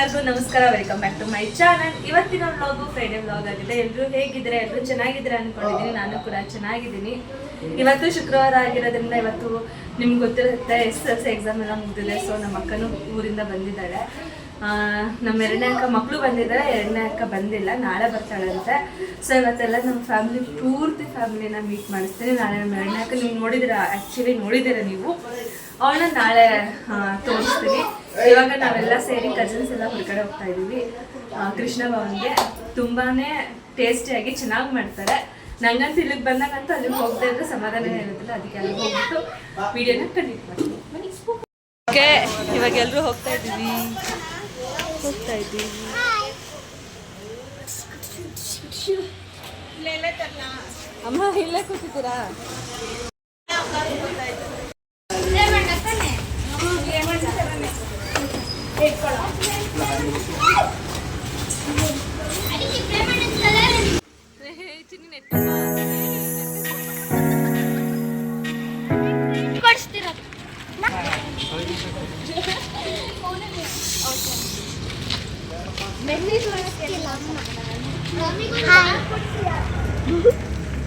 ಎಲ್ಲರಿಗೂ ನಮಸ್ಕಾರ, welcome back to my channel. ಇವತ್ತಿನ ವ್ಲಾಗು ಫ್ರೈಡೆ ವ್ಲಾಗ್ ಆಗಿದೆ. ಎಲ್ಲರೂ ಹೇಗಿದ್ರೆ, ಎಲ್ಲರೂ ಚೆನ್ನಾಗಿದ್ರೆ ಅನ್ಕೊಂಡಿದ್ದೀನಿ. ನಾನು ಕೂಡ ಚೆನ್ನಾಗಿದ್ದೀನಿ. ಇವತ್ತು ಶುಕ್ರವಾರ ಆಗಿರೋದ್ರಿಂದ ಇವತ್ತು ನಿಮ್ಗೆ ಗೊತ್ತಿರುತ್ತೆ SSLC ಎಕ್ಸಾಮ್ ಎಲ್ಲ ಮುಗಿದಿದೆ. ಸೊ ನಮ್ಮ ಅಕ್ಕನೂ ಊರಿಂದ ಬಂದಿದ್ದಾಳೆ. ನಮ್ಮ ಎರಡನೇ ಅಕ್ಕ ಮಕ್ಕಳು ಬಂದಿದ್ದಾರೆ, ಎರಡನೇ ಅಕ್ಕ ಬಂದಿಲ್ಲ, ನಾಳೆ ಬರ್ತಾಳಂತೆ. ಸೊ ಇವತ್ತೆಲ್ಲ ನಮ್ಮ ಫ್ಯಾಮಿಲಿ ಪೂರ್ತಿ ಫ್ಯಾಮಿಲಿನ ಮೀಟ್ ಮಾಡಿಸ್ತೀನಿ. ನಾಳೆ ನಮ್ಮ ಎರಡನೇ ಅಕ್ಕ ನೀವು ನೋಡಿದ್ದೀರಾ, ಆ್ಯಕ್ಚುಲಿ ನೋಡಿದ್ದೀರಾ ನೀವು, ಅವಳನ್ನ ನಾಳೆ ತೋರಿಸ್ತೀನಿ. ಇವಾಗ ನಾವೆಲ್ಲ ಸೇರಿ ಕಸಿನ್ಸ್ ಎಲ್ಲ ಹೊರಗಡೆ ಹೋಗ್ತಾ ಇದ್ದೀವಿ ಕೃಷ್ಣ ಭವನ್ಗೆ. ತುಂಬಾ ಟೇಸ್ಟಿಯಾಗಿ ಚೆನ್ನಾಗಿ ಮಾಡ್ತಾರೆ. ನಂಗಂತೂ ಇಲ್ಲಿಗೆ ಬಂದಾಗಂತೂ ಅಲ್ಲಿಗೆ ಹೋಗ್ತಾ ಇದ್ರೆ ಸಮಾಧಾನನೇ ಇರುತ್ತಿಲ್ಲ. ಅದಕ್ಕೆ ಅಲ್ಲಿಗೆ ಹೋಗ್ಬಿಟ್ಟು ವಿಡಿಯೋನ ಕಂಡಿಟ್ ಮಾಡ್ತೀನಿ. ಓಕೆ, ಇವಾಗ ಎಲ್ಲರೂ ಹೋಗ್ತಾ ಇದ್ದೀವಿ. ಅಮ್ಮ ಇಲ್ಲೇ ಕೂತಿದ್ದೀರಾ?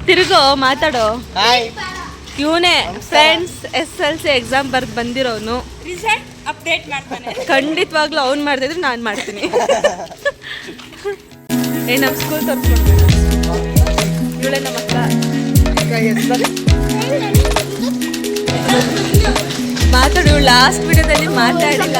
ತಿರುಗೋ, ಮಾತಾಡೋ. ಇವನೇ ಫ್ರೆಂಡ್ಸ್ SSLC ಎಕ್ಸಾಮ್ ಬರ್ದು ಬಂದಿರೋನು. ರಿಸಲ್ಟ್ ಅಪ್ಡೇಟ್ ಮಾಡ್ತಾನೆ. ಖಂಡಿತವಾಗ್ಲೂ ಅವ್ನು ಮಾಡ್ತಿದ್ರೆ ನಾನು ಮಾಡ್ತೀನಿ. ನಮ್ಮ ಸ್ಕೂಲ್ ತೋರಿಸ್ಕೊಂಡು ಇವಳೆ ನಮ್ಮ ಅಕ್ಕ. ಮಾತಾಡು, ಲಾಸ್ಟ್ ವಿಡಿಯೋದಲ್ಲಿ ಮಾತಾಡಿಲ್ಲ.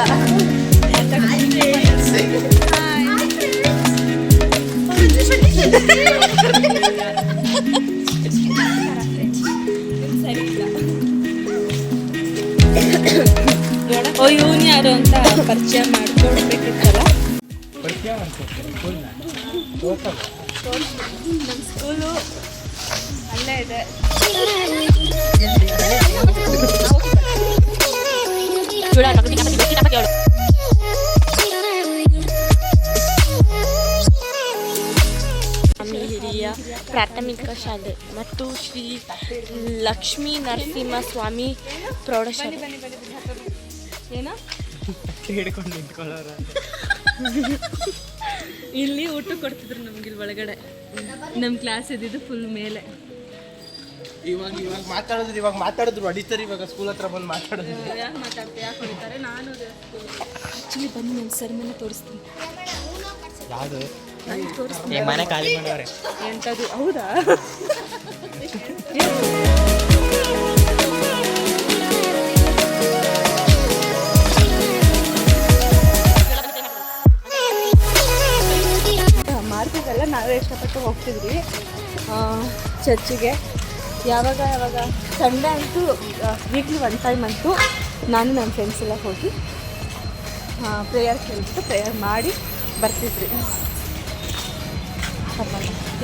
ಓ ಇವನು ಯಾರು ಅಂತ ಪರಿಚಯ ಮಾಡ್ಕೊಡ್ಬೇಕಿತ್ತಲ್ಲ. ನಮ್ಮ ಸ್ಕೂಲು ಅಲ್ಲೇ ಇದೆ. ಹಿರಿಯ ಪ್ರಾಥಮಿಕ ಶಾಲೆ ಮತ್ತು ಶ್ರೀ ಲಕ್ಷ್ಮೀ ನರಸಿಂಹ ಸ್ವಾಮಿ ಪ್ರೌಢಶಾಲೆ. ಏನೋ ಇಲ್ಲಿ ಊಟ ಕೊಡ್ತಿದ್ರು ನಮ್ಗೆ. ಇಲ್ಲಿ ಒಳಗಡೆ ನಮ್ಮ ಕ್ಲಾಸ್ ಇದ್ದಿದ್ದು ಫುಲ್ ಮೇಲೆ. ಇವಾಗ ಮಾತಾಡಿದ್ರು ಹೊಡಿತಾರೆ. ಇವಾಗ ಸ್ಕೂಲ್ ಹತ್ರ ಬಂದು ಮಾತಾಡೋದು. ಯಾಕೆ ಮಾತಾಡ್ತೀವಿ, ಯಾಕೆ ಹೊಡಿತಾರೆ? ನಾನು ಆ್ಯಕ್ಚುಲಿ ಬಂದು ನನ್ನ ಸರ್ ಮನೆ ತೋರಿಸ್ತೀನಿ. ಯಾವುದು ಮನೆ ಖಾಲಿ ಮಾಡೋರೆ ಎಂಥದ್ದು? ಹೌದಾ? ಮಾರ್ಕೆಟೆಲ್ಲ ನಾವೇ ಇಷ್ಟಪಟ್ಟು ಹೋಗ್ತಿದ್ವಿ ಚರ್ಚಿಗೆ. ಯಾವಾಗ ಸಂಡೇ ಅಂತೂ ವೀಕ್ಲಿ 1 ಟೈಮ್ ಅಂತೂ ನಾನು ನನ್ನ ಫ್ರೆಂಡ್ಸ್ ಎಲ್ಲ ಹೋಗಿ ಪ್ರೇಯರ್ ಕೇಳ್ಬಿಟ್ಟು ಪ್ರೇಯರ್ ಮಾಡಿ ಬರ್ತಿದ್ರಿ.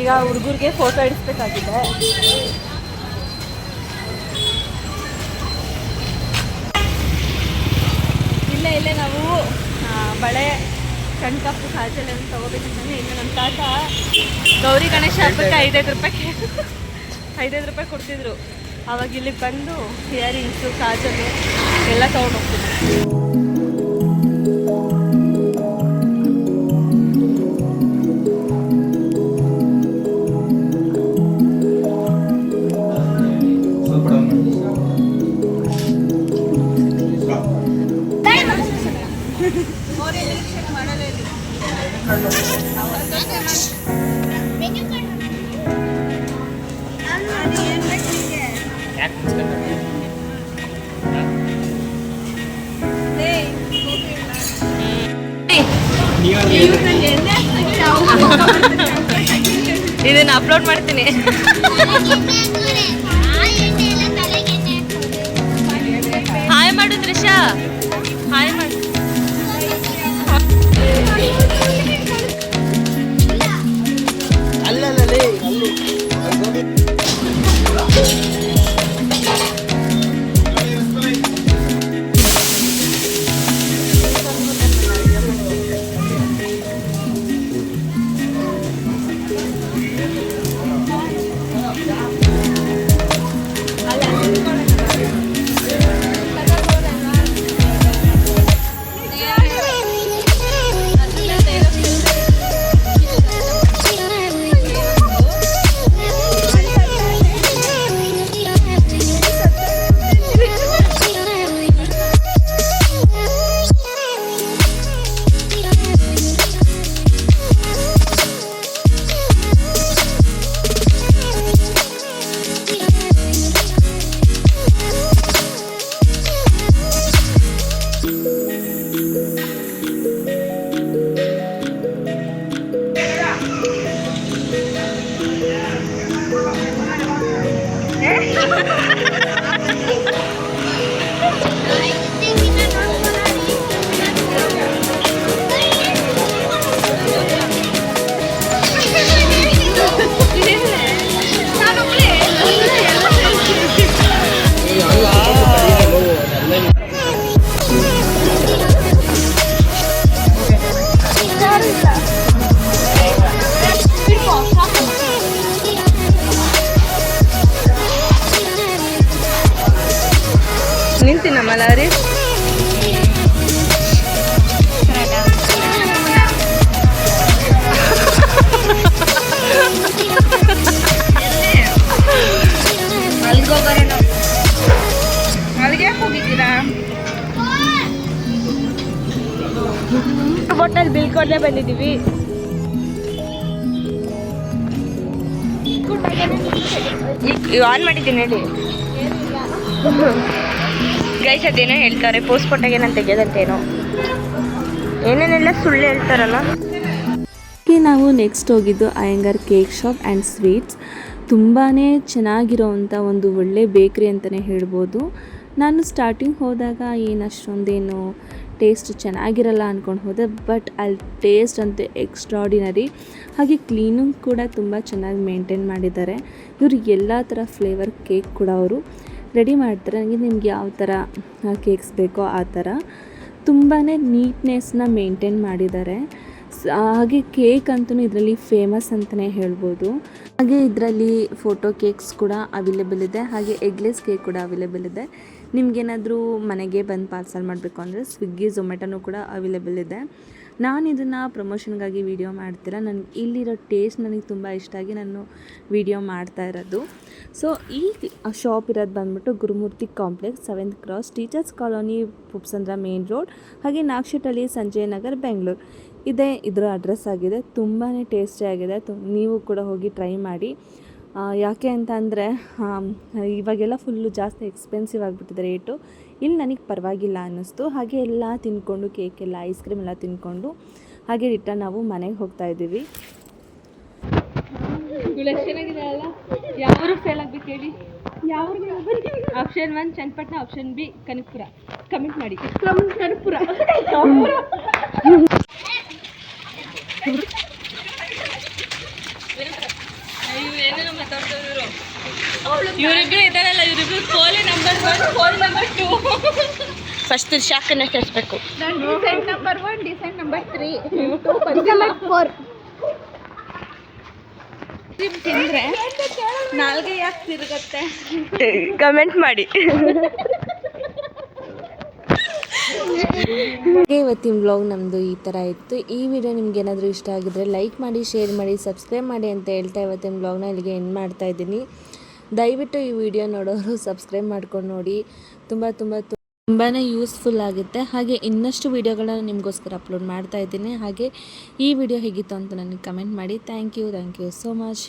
ಈಗ ಹುಡುಗರಿಗೆ ಫೋಟೋ ಇಡಿಸ್ಬೇಕಾಗಿದೆ. ಇಲ್ಲೇ ನಾವು ಬಳೆ, ಕಣ್ಕಪ್ಪು, ಕಾಜಲ್ ಅಂತ ತೊಗೋಬೇಕಂತಾನೆ. ಇನ್ನು ನಮ್ಮ ತಾತ ಗೌರಿ ಗಣೇಶ ಹಬ್ಬಕ್ಕೆ 5 ರೂಪಾಯಿ ಕೊಡ್ತಿದ್ರು. ಆವಾಗ ಇಲ್ಲಿಗೆ ಬಂದು ಇಯರಿಂಗ್ಸು, ಕಾಜಲು ಎಲ್ಲ ತೊಗೊಂಡು ಹೋಗ್ತಿದ್ರು. ಇದನ್ನ ಅಪ್ಲೋಡ್ ಮಾಡ್ತೀನಿ. ಹಾಯ್ ಮಾಡು ತ್ರಿಷಾ, ಹಾಯ್ ಮಾಡು. ಲಹರಿ ಅಲ್ಲಿಗೆ ಹೋಗಿದ್ದೀರಾ? ಬಾಟಲ್ ಬಿಲ್ ಕೊಡಲೇ ಬಂದಿದ್ದೀವಿ. ಆನ್ ಮಾಡಿದ್ದೀನಿ ಹೇಳಿ ಗೈಸ್. ಅದೇನೋ ಹೇಳ್ತಾರೆ ಪೋಸ್ಟ್ ಕೊಟ್ಟಾಗ ನಾನು ತೆಗೆಯೋದಂತೇನೋ ಏನೇನೆಲ್ಲ ಸುಳ್ಳು ಹೇಳ್ತಾರಲ್ಲ. ನಾವು ನೆಕ್ಸ್ಟ್ ಹೋಗಿದ್ದು Iyengar cake shop and sweets. ತುಂಬಾ ಚೆನ್ನಾಗಿರೋವಂಥ ಒಂದು ಒಳ್ಳೆ ಬೇಕ್ರಿ ಅಂತಲೇ ಹೇಳ್ಬೋದು. ನಾನು ಸ್ಟಾರ್ಟಿಂಗ್ ಹೋದಾಗ ಏನು ಅಷ್ಟೊಂದೇನು ಟೇಸ್ಟ್ ಚೆನ್ನಾಗಿರಲ್ಲ ಅಂದ್ಕೊಂಡು ಹೋದೆ, ಬಟ್ ಅಲ್ಲಿ ಟೇಸ್ಟ್ ಅಂತೂ ಎಕ್ಸ್ಟ್ರಾಡಿನರಿ. ಹಾಗೆ ಕ್ಲೀನಿಂಗ್ ಕೂಡ ತುಂಬ ಚೆನ್ನಾಗಿ ಮೇಂಟೈನ್ ಮಾಡಿದ್ದಾರೆ. ಇವರು ಎಲ್ಲ ಥರ ಫ್ಲೇವರ್ ಕೇಕ್ ಕೂಡ ಅವರು ರೆಡಿ ಮಾಡ್ತಾರೆ. ನನಗೆ ನಿಮ್ಗೆ ಯಾವ ಥರ ಕೇಕ್ಸ್ ಬೇಕೋ ಆ ಥರ ತುಂಬಾ ನೀಟ್ನೆಸ್ನ ಮೇಂಟೈನ್ ಮಾಡಿದ್ದಾರೆ. ಹಾಗೆ ಕೇಕ್ ಅಂತೂ ಇದರಲ್ಲಿ ಫೇಮಸ್ ಅಂತಲೇ ಹೇಳ್ಬೋದು. ಹಾಗೆ ಇದರಲ್ಲಿ ಫೋಟೋ ಕೇಕ್ಸ್ ಕೂಡ ಅವೈಲೇಬಲ್ ಇದೆ, ಹಾಗೆ ಎಗ್ಲೆಸ್ ಕೇಕ್ ಕೂಡ ಅವೈಲೇಬಲ್ ಇದೆ. ನಿಮಗೇನಾದರೂ ಮನೆಗೆ ಬಂದು ಪಾರ್ಸಲ್ ಮಾಡಬೇಕು ಅಂದರೆ ಸ್ವಿಗ್ಗಿ ಝೊಮ್ಯಾಟೊನೂ ಕೂಡ ಅವೈಲೇಬಲ್ ಇದೆ. ನಾನು ಇದನ್ನು ಪ್ರಮೋಷನ್ಗಾಗಿ ವೀಡಿಯೋ ಮಾಡ್ತೀರಾ, ನನಗೆ ಇಲ್ಲಿರೋ ಟೇಸ್ಟ್ ನನಗೆ ತುಂಬ ಇಷ್ಟ ಆಗಿ ನಾನು ವೀಡಿಯೋ ಮಾಡ್ತಾ ಇರೋದು. ಸೊ ಈ ಶಾಪ್ ಇರೋದು ಬಂದ್ಬಿಟ್ಟು Gurumurthy complex, 7th cross, teachers colony, ಪುಪ್ಸಂದ್ರ ಮೇನ್ ರೋಡ್, ಹಾಗೆ ನಾಗಶೆಟ್ಟಳ್ಳಿ, ಸಂಜಯ್ ನಗರ್, ಬೆಂಗಳೂರು ಇದೇ ಇದರ ಅಡ್ರೆಸ್ ಆಗಿದೆ. ತುಂಬಾ ಟೇಸ್ಟಿಯಾಗಿದೆ. ನೀವು ಕೂಡ ಹೋಗಿ ಟ್ರೈ ಮಾಡಿ. ಯಾಕೆ ಅಂತ ಅಂದರೆ ಇವಾಗೆಲ್ಲ ಫುಲ್ಲು ಜಾಸ್ತಿ ಎಕ್ಸ್ಪೆನ್ಸಿವ್ ಆಗಿಬಿಟ್ಟಿದೆ ರೇಟು. ಇಲ್ಲಿ ನನಗೆ ಪರವಾಗಿಲ್ಲ ಅನ್ನಿಸ್ತು. ಹಾಗೆ ಎಲ್ಲ ತಿಂದ್ಕೊಂಡು ಕೇಕೆಲ್ಲ ಐಸ್ ಕ್ರೀಮ್ ಎಲ್ಲ ತಿಂದ್ಕೊಂಡು ಹಾಗೆ ರಿಟರ್ನ್ ನಾವು ಮನೆಗೆ ಹೋಗ್ತಾ ಇದ್ದೀವಿ. ಚೆನ್ನಾಗಿದೆ ಅಲ್ಲ? ಯಾವರು ಫೇಲ್ ಆಗಬೇಕು ಹೇಳಿ? Option 1 Channapatna, option B Kanakapura. Comment ಮಾಡಿ. ಕನಕಪುರ ಇವರಿಬ್ರು ಇದಾರಲ್ಲ, ಇವರಿಬ್ರು ಕೋಲಿ ನಂಬರ್ 1, ಕೋಲಿ ನಂಬರ್ 2. ಫಸ್ಟ್ ಶಾಕನ್ನ ಸೇರಿಸ್ಬೇಕು. Design number 1, design number 3, 4. ತಿಂದ್ರೆ ನಾಲ್ಗೆ ಯಾಕೆ ತಿರುಗತ್ತೆ? ಕಮೆಂಟ್ ಮಾಡಿ. ಹಾಗೆ ಇವತ್ತಿನ ವ್ಲಾಗ್ ನಮ್ಮದು ಈ ಥರ ಇತ್ತು. ಈ ವಿಡಿಯೋ ನಿಮ್ಗೆ ಏನಾದರೂ ಇಷ್ಟ ಆಗಿದ್ರೆ ಲೈಕ್ ಮಾಡಿ, ಶೇರ್ ಮಾಡಿ, ಸಬ್ಸ್ಕ್ರೈಬ್ ಮಾಡಿ ಅಂತ ಹೇಳ್ತಾ ಇವತ್ತಿನ ವ್ಲಾಗ್ನ ಇಲ್ಲಿಗೆ ಎಂಡ್ ಮಾಡ್ತಾ ಇದ್ದೀನಿ. ದಯವಿಟ್ಟು ಈ ವಿಡಿಯೋ ನೋಡೋರು ಸಬ್ಸ್ಕ್ರೈಬ್ ಮಾಡ್ಕೊಂಡು ನೋಡಿ. ತುಂಬಾ ಯೂಸ್ಫುಲ್ ಆಗುತ್ತೆ. ಹಾಗೆ ಇನ್ನಷ್ಟು ವೀಡಿಯೋಗಳನ್ನ ನಿಮಗೋಸ್ಕರ ಅಪ್ಲೋಡ್ ಮಾಡ್ತಾ ಇದ್ದೀನಿ. ಹಾಗೆ ಈ ವಿಡಿಯೋ ಹೇಗಿತ್ತು ಅಂತ ನನಗೆ ಕಮೆಂಟ್ ಮಾಡಿ. Thank you so much.